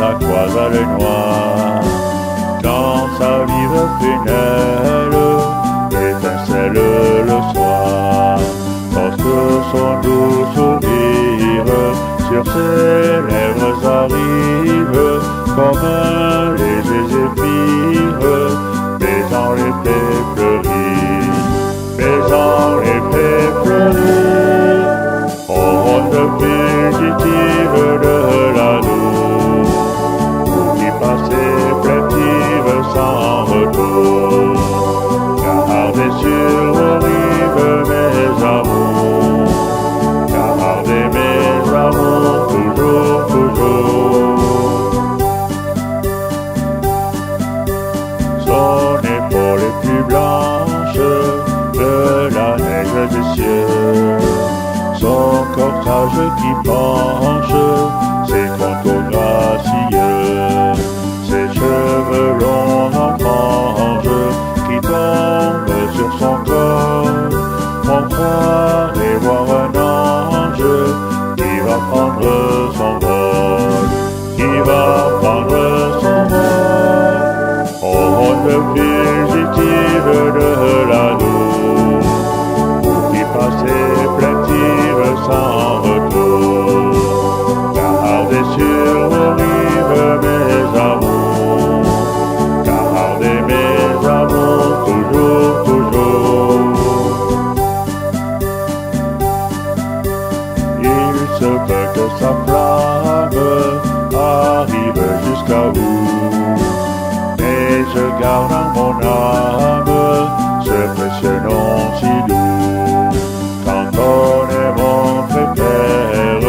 à quoi le noir. Quand sa vive prunelle étincelle le soir, lorsque son doux sourire sur ses lèvres arrive, comme les zéphyrs, baisant les plaies fleuries, baisant les plaies fleuries, onde fugitive de l'anneau, pour qui passait plaintive sans retour. Gardez sur vos rives mes amours, gardez mes amours toujours, toujours. Son épaule est plus blanche que la neige des cieux, son corsage qui penche, ses contours gracieux, ses cheveux longs en franges qui tombent sur son corps. On croirait voir un ange qui va prendre son vol, qui va prendre son vol. Onde fugitive de l'anneau, pour qui passait plaintive sans retour. Gardez sur vos rives mes amours, gardez mes amours toujours, toujours. Il se peut que sa flamme arrive jusqu'à vous, mais je garde en mon âme ce précieux nom si doux. Quand on est mon frère,